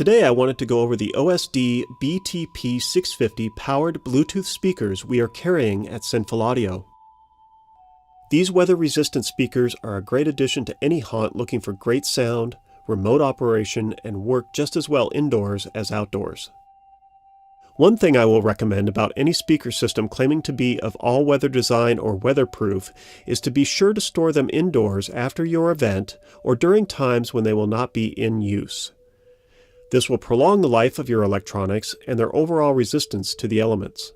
Today I wanted to go over the OSD BTP650 powered Bluetooth speakers we are carrying at Sinful Audio. These weather-resistant speakers are a great addition to any haunt looking for great sound, remote operation, and work just as well indoors as outdoors. One thing I will recommend about any speaker system claiming to be of all-weather design or weatherproof is to be sure to store them indoors after your event or during times when they will not be in use. This will prolong the life of your electronics and their overall resistance to the elements.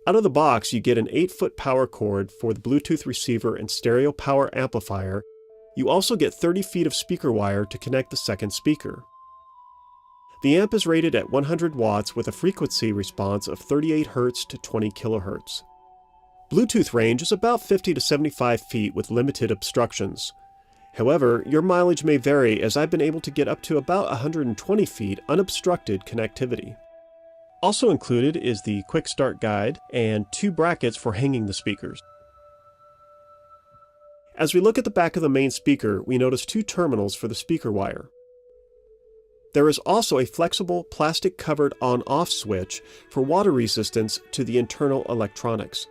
Out of the box, you get an 8-foot power cord for the Bluetooth receiver and stereo power amplifier. You also get 30 feet of speaker wire to connect the second speaker. The amp is rated at 100 watts with a frequency response of 38 Hz to 20 kHz. Bluetooth range is about 50 to 75 feet with limited obstructions. However, your mileage may vary as I've been able to get up to about 120 feet unobstructed connectivity. Also included is the quick start guide and 2 brackets for hanging the speakers. As we look at the back of the main speaker, we notice 2 terminals for the speaker wire. There is also a flexible plastic covered on-off switch for water resistance to the internal electronics.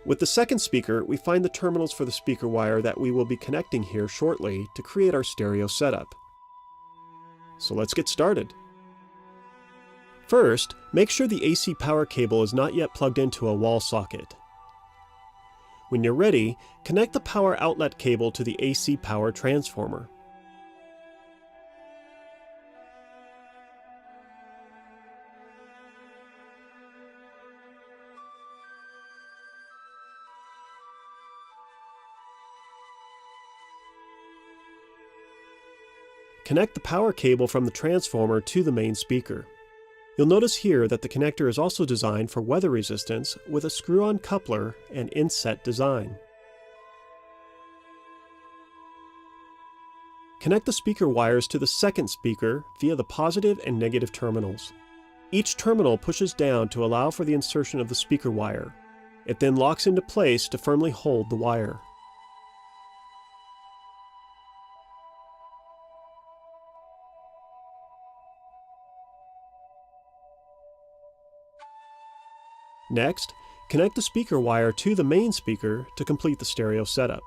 With the second speaker, we find the terminals for the speaker wire that we will be connecting here shortly to create our stereo setup. So let's get started. First, make sure the AC power cable is not yet plugged into a wall socket. When you're ready, connect the power outlet cable to the AC power transformer. Connect the power cable from the transformer to the main speaker. You'll notice here that the connector is also designed for weather resistance with a screw-on coupler and inset design. Connect the speaker wires to the second speaker via the positive and negative terminals. Each terminal pushes down to allow for the insertion of the speaker wire. It then locks into place to firmly hold the wire. Next, connect the speaker wire to the main speaker to complete the stereo setup.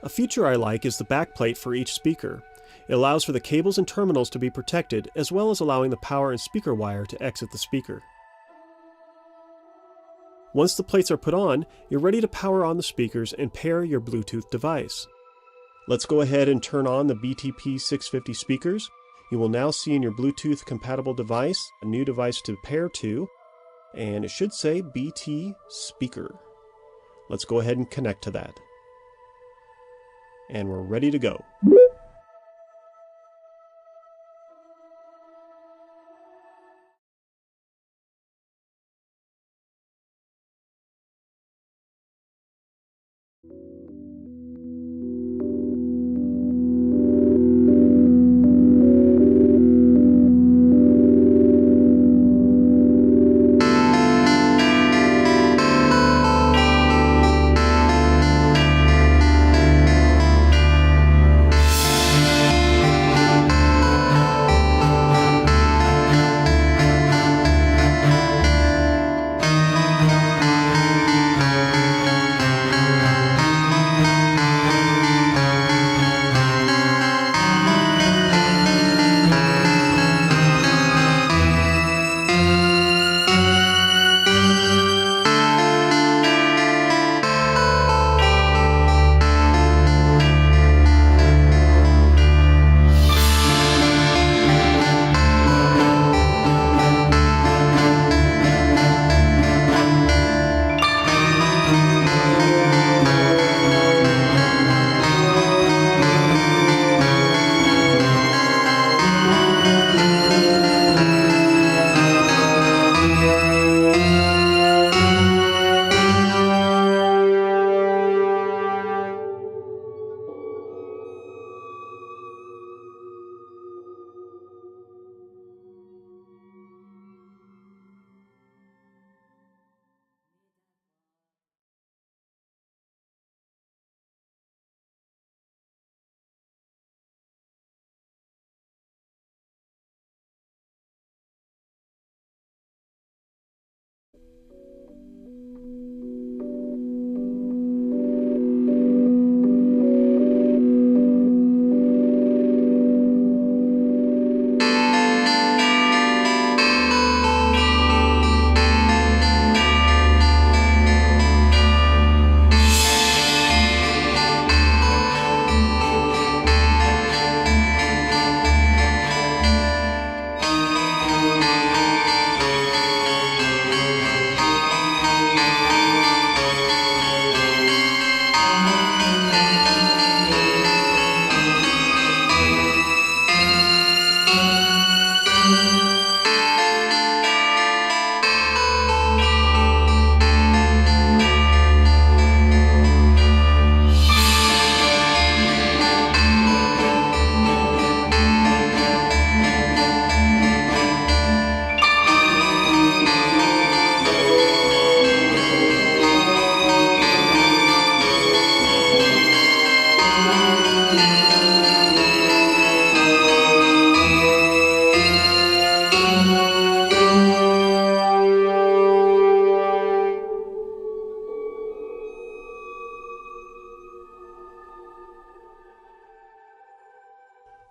A feature I like is the backplate for each speaker. It allows for the cables and terminals to be protected, as well as allowing the power and speaker wire to exit the speaker. Once the plates are put on, you're ready to power on the speakers and pair your Bluetooth device. Let's go ahead and turn on the BTP650 speakers. You will now see in your Bluetooth compatible device a new device to pair to, and it should say BT speaker. Let's go ahead and connect to that. And we're ready to go.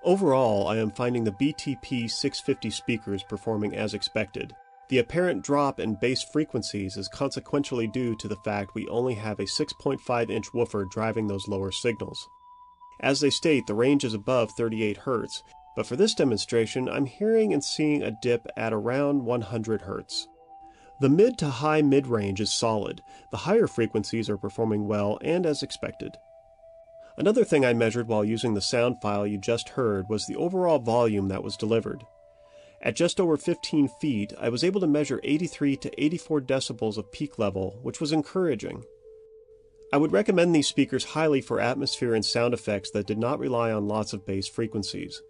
Overall, I am finding the BTP650 speakers performing as expected. The apparent drop in bass frequencies is consequentially due to the fact we only have a 6.5-inch woofer driving those lower signals. As they state, the range is above 38 Hz, but for this demonstration, I'm hearing and seeing a dip at around 100 Hz. The mid to high mid-range is solid. The higher frequencies are performing well and as expected. Another thing I measured while using the sound file you just heard was the overall volume that was delivered. At just over 15 feet, I was able to measure 83 to 84 decibels of peak level, which was encouraging. I would recommend these speakers highly for atmosphere and sound effects that did not rely on lots of bass frequencies.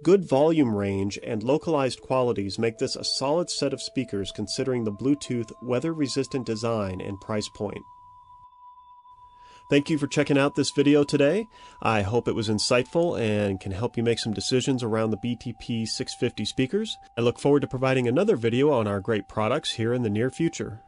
Good volume range and localized qualities make this a solid set of speakers considering the Bluetooth weather-resistant design and price point. Thank you for checking out this video today. I hope it was insightful and can help you make some decisions around the BTP650 speakers. I look forward to providing another video on our great products here in the near future.